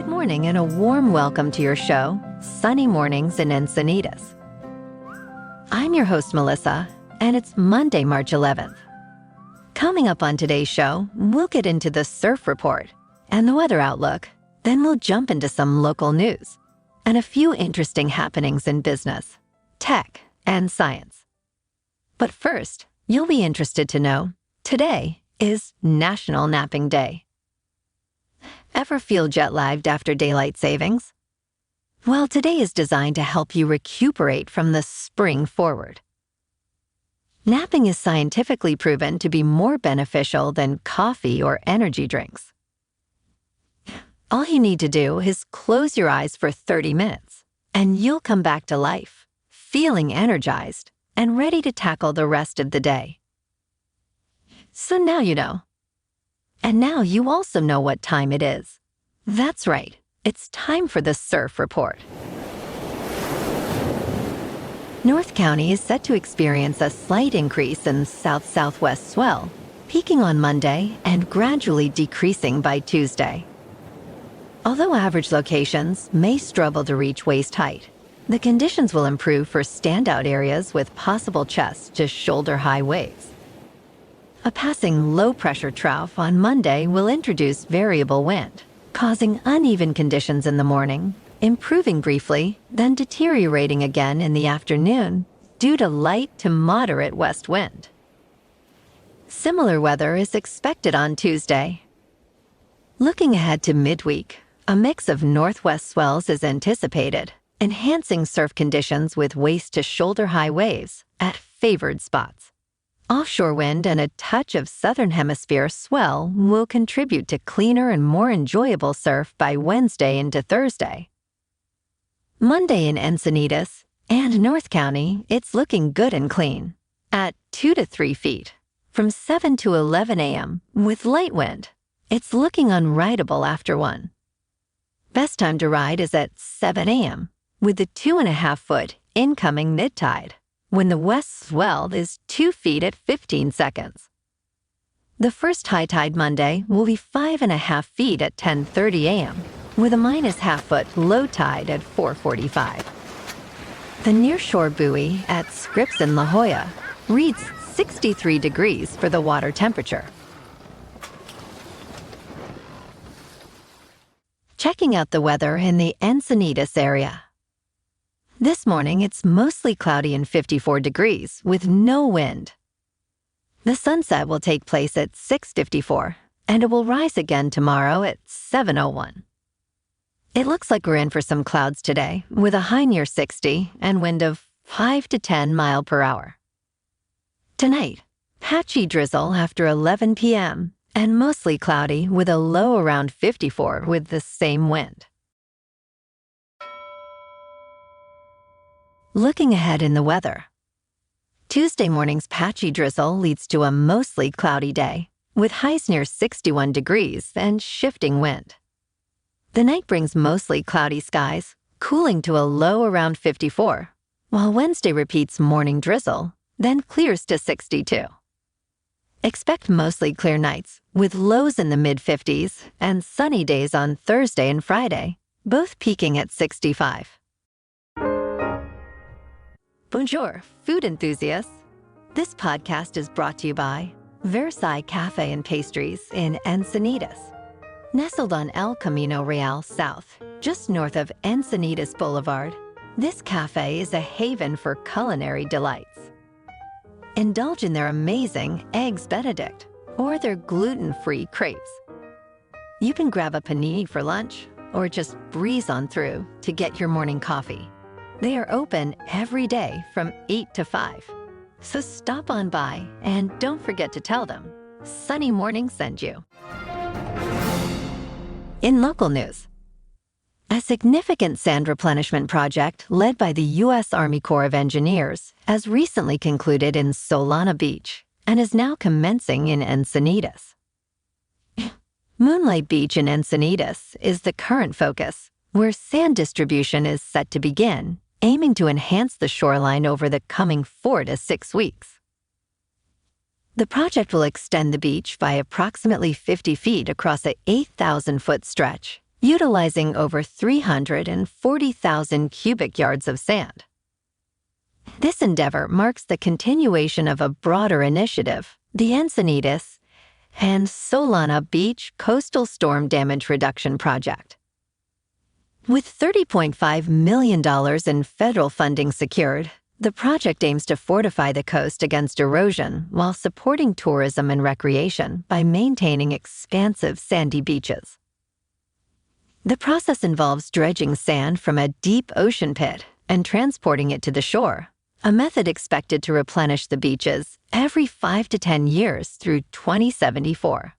Good morning and a warm welcome to your show, Sunny Mornings in Encinitas. I'm your host, Melissa, and it's Monday, March 11th. Coming up on today's show, we'll get into the surf report and the weather outlook. Then we'll jump into some local news and a few interesting happenings in business, tech, and science. But first, you'll be interested to know today is National Napping Day. Ever feel jet-lagged after daylight savings? Well, today is designed to help you recuperate from the spring forward. Napping is scientifically proven to be more beneficial than coffee or energy drinks. All you need to do is close your eyes for 30 minutes, and you'll come back to life, feeling energized and ready to tackle the rest of the day. So now you know. And now you also know what time it is. That's right, it's time for the surf report. North County is set to experience a slight increase in south-southwest swell, peaking on Monday and gradually decreasing by Tuesday. Although average locations may struggle to reach waist height, the conditions will improve for standout areas with possible chest to shoulder-high waves. A passing low-pressure trough on Monday will introduce variable wind, causing uneven conditions in the morning, improving briefly, then deteriorating again in the afternoon due to light to moderate west wind. Similar weather is expected on Tuesday. Looking ahead to midweek, a mix of northwest swells is anticipated, enhancing surf conditions with waist to shoulder-high waves at favored spots. Offshore wind and a touch of southern hemisphere swell will contribute to cleaner and more enjoyable surf by Wednesday into Thursday. Monday in Encinitas and North County, it's looking good and clean at 2 to 3 feet from 7 to 11 a.m. with light wind. It's looking unrideable after 1. Best time to ride is at 7 a.m. with the 2.5-foot incoming mid-tide, when the west swell is 2 feet at 15 seconds. The first high tide Monday will be 5.5 feet at 10:30 a.m., with a -0.5-foot low tide at 4:45. The nearshore buoy at Scripps in La Jolla reads 63 degrees for the water temperature. Checking out the weather in the Encinitas area. This morning, it's mostly cloudy and 54 degrees with no wind. The sunset will take place at 6:54, and it will rise again tomorrow at 7:01. It looks like we're in for some clouds today, with a high near 60 and wind of 5 to 10 miles per hour. Tonight, patchy drizzle after 11 p.m., and mostly cloudy with a low around 54 with the same wind. Looking ahead in the weather. Tuesday morning's patchy drizzle leads to a mostly cloudy day, with highs near 61 degrees and shifting wind. The night brings mostly cloudy skies, cooling to a low around 54, while Wednesday repeats morning drizzle, then clears to 62. Expect mostly clear nights, with lows in the mid-50s and sunny days on Thursday and Friday, both peaking at 65. Bonjour, food enthusiasts. This podcast is brought to you by Versailles Cafe and Pastries in Encinitas. Nestled on El Camino Real South, just north of Encinitas Boulevard, this cafe is a haven for culinary delights. Indulge in their amazing Eggs Benedict or their gluten-free crepes. You can grab a panini for lunch or just breeze on through to get your morning coffee. They are open every day from 8 to 5. So stop on by and don't forget to tell them Sunny Morning sent you. In local news, a significant sand replenishment project led by the U.S. Army Corps of Engineers has recently concluded in Solana Beach and is now commencing in Encinitas. Moonlight Beach in Encinitas is the current focus, where sand distribution is set to begin, aiming to enhance the shoreline over the coming 4 to 6 weeks. The project will extend the beach by approximately 50 feet across a 8,000-foot stretch utilizing over 340,000 cubic yards of sand. This endeavor marks the continuation of a broader initiative, the Encinitas and Solana Beach Coastal Storm Damage Reduction Project. With $30.5 million in federal funding secured, the project aims to fortify the coast against erosion while supporting tourism and recreation by maintaining expansive sandy beaches. The process involves dredging sand from a deep ocean pit and transporting it to the shore, a method expected to replenish the beaches every 5 to 10 years through 2074.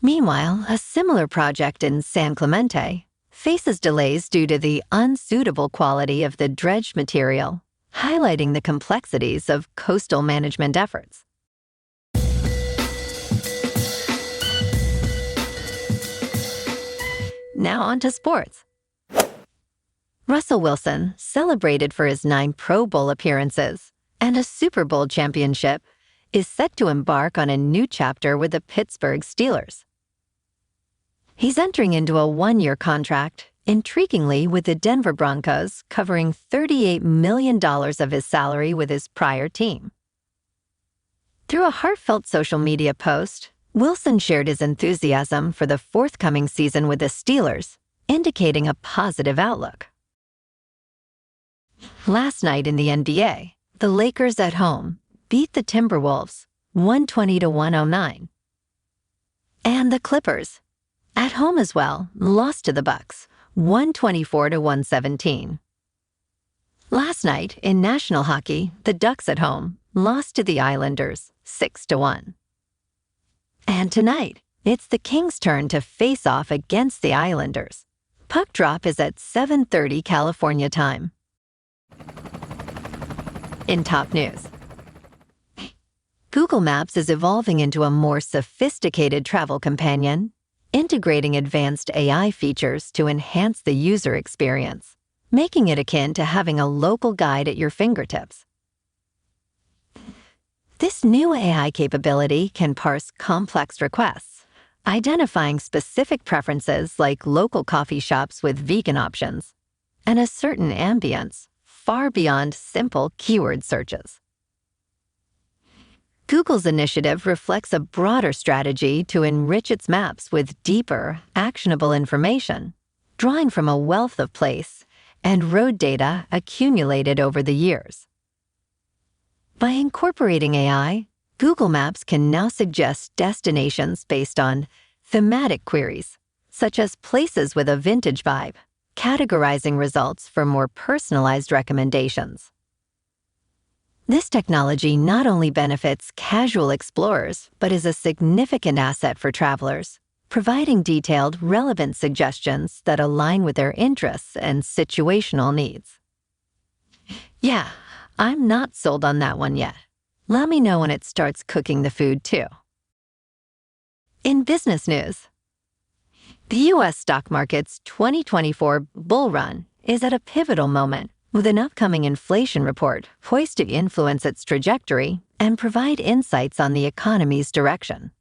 Meanwhile, a similar project in San Clemente faces delays due to the unsuitable quality of the dredged material, highlighting the complexities of coastal management efforts. Now on to sports. Russell Wilson, celebrated for his 9 Pro Bowl appearances and a Super Bowl championship, is set to embark on a new chapter with the Pittsburgh Steelers. He's entering into a 1-year contract, intriguingly with the Denver Broncos covering $38 million of his salary with his prior team. Through a heartfelt social media post, Wilson shared his enthusiasm for the forthcoming season with the Steelers, indicating a positive outlook. Last night in the NBA, the Lakers at home beat the Timberwolves 120-109. And the Clippers, at home as well, lost to the Bucks 124-117. Last night in National Hockey, the Ducks at home lost to the Islanders 6-1. And tonight, it's the Kings' turn to face off against the Islanders. Puck drop is at 7:30 California time. In top news, Google Maps is evolving into a more sophisticated travel companion, integrating advanced AI features to enhance the user experience, making it akin to having a local guide at your fingertips. This new AI capability can parse complex requests, identifying specific preferences like local coffee shops with vegan options, and a certain ambience far beyond simple keyword searches. Google's initiative reflects a broader strategy to enrich its maps with deeper, actionable information, drawing from a wealth of place and road data accumulated over the years. By incorporating AI, Google Maps can now suggest destinations based on thematic queries, such as places with a vintage vibe, categorizing results for more personalized recommendations. This technology not only benefits casual explorers, but is a significant asset for travelers, providing detailed, relevant suggestions that align with their interests and situational needs. Yeah, I'm not sold on that one yet. Let me know when it starts cooking the food, too. In business news, the U.S. stock market's 2024 bull run is at a pivotal moment, with an upcoming inflation report poised to influence its trajectory and provide insights on the economy's direction.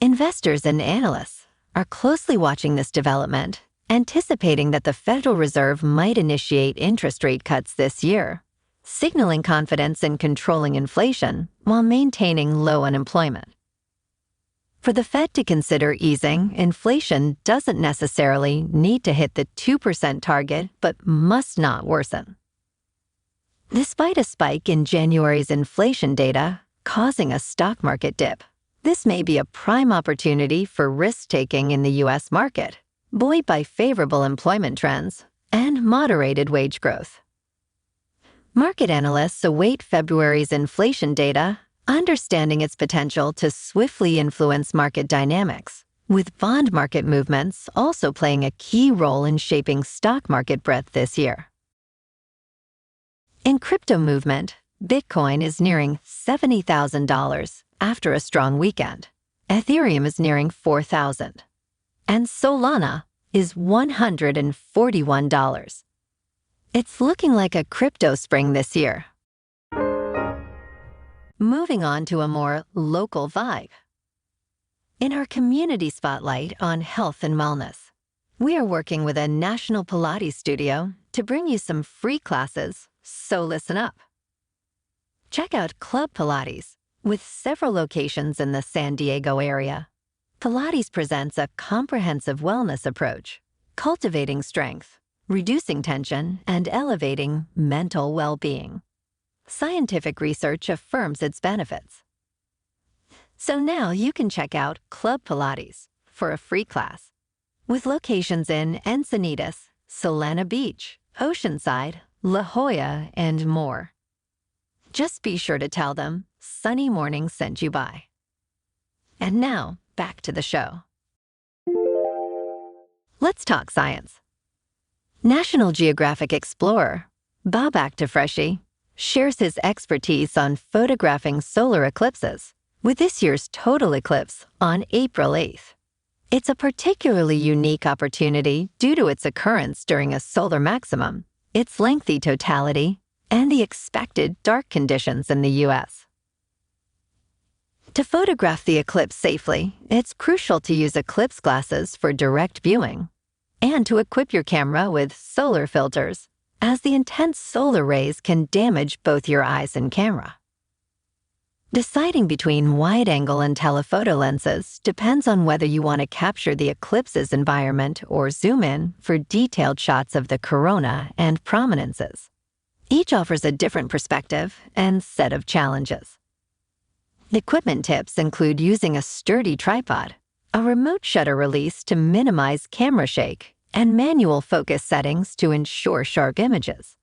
Investors and analysts are closely watching this development, anticipating that the Federal Reserve might initiate interest rate cuts this year, signaling confidence in controlling inflation while maintaining low unemployment. For the Fed to consider easing, inflation doesn't necessarily need to hit the 2% target, but must not worsen. Despite a spike in January's inflation data causing a stock market dip, this may be a prime opportunity for risk-taking in the U.S. market, buoyed by favorable employment trends and moderated wage growth. Market analysts await February's inflation data, understanding its potential to swiftly influence market dynamics, with bond market movements also playing a key role in shaping stock market breadth this year. In crypto movement, Bitcoin is nearing $70,000 after a strong weekend. Ethereum is nearing $4,000. And Solana is $141. It's looking like a crypto spring this year. Moving on to a more local vibe. In our community spotlight on health and wellness, we are working with a national Pilates studio to bring you some free classes, so listen up. Check out Club Pilates, with several locations in the San Diego area. Pilates presents a comprehensive wellness approach, cultivating strength, reducing tension, and elevating mental well-being. Scientific research affirms its benefits. So now you can check out Club Pilates for a free class, with locations in Encinitas, Solana Beach, Oceanside, La Jolla, and more. Just be sure to tell them Sunny Morning sent you by. And now, back to the show. Let's talk science. National Geographic explorer Bob Actifreshy shares his expertise on photographing solar eclipses with this year's total eclipse on April 8th. It's a particularly unique opportunity due to its occurrence during a solar maximum, its lengthy totality, and the expected dark conditions in the U.S. To photograph the eclipse safely, it's crucial to use eclipse glasses for direct viewing and to equip your camera with solar filters, as the intense solar rays can damage both your eyes and camera. Deciding between wide-angle and telephoto lenses depends on whether you want to capture the eclipse's environment or zoom in for detailed shots of the corona and prominences. Each offers a different perspective and set of challenges. Equipment tips include using a sturdy tripod, a remote shutter release to minimize camera shake, and manual focus settings to ensure sharp images.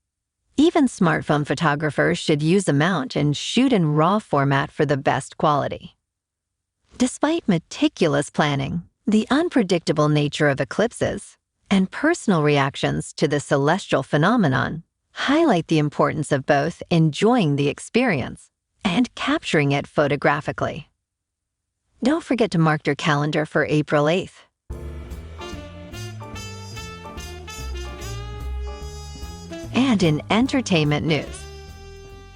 Even smartphone photographers should use a mount and shoot in RAW format for the best quality. Despite meticulous planning, the unpredictable nature of eclipses and personal reactions to the celestial phenomenon highlight the importance of both enjoying the experience and capturing it photographically. Don't forget to mark your calendar for April 8th. And in entertainment news,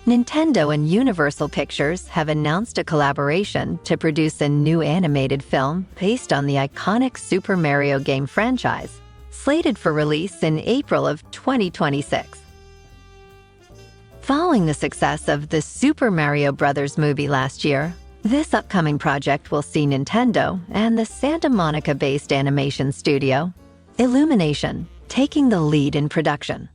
Nintendo and Universal Pictures have announced a collaboration to produce a new animated film based on the iconic Super Mario game franchise, slated for release in April of 2026. Following the success of the Super Mario Bros. Movie last year, this upcoming project will see Nintendo and the Santa Monica-based animation studio, Illumination, taking the lead in production.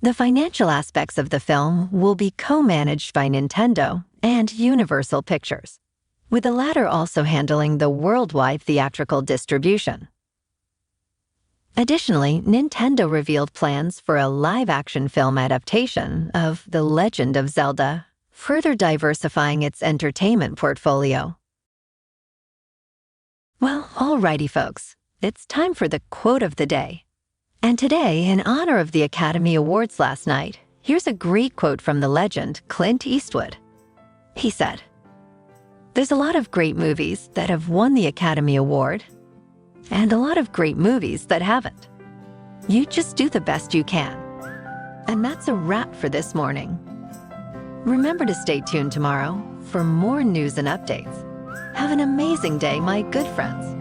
The financial aspects of the film will be co-managed by Nintendo and Universal Pictures, with the latter also handling the worldwide theatrical distribution. Additionally, Nintendo revealed plans for a live-action film adaptation of The Legend of Zelda, further diversifying its entertainment portfolio. Well, alrighty folks, it's time for the quote of the day. And today, in honor of the Academy Awards last night, here's a great quote from the legend Clint Eastwood. He said, "There's a lot of great movies that have won the Academy Award, and a lot of great movies that haven't. You just do the best you can." And that's a wrap for this morning. Remember to stay tuned tomorrow for more news and updates. Have an amazing day, my good friends.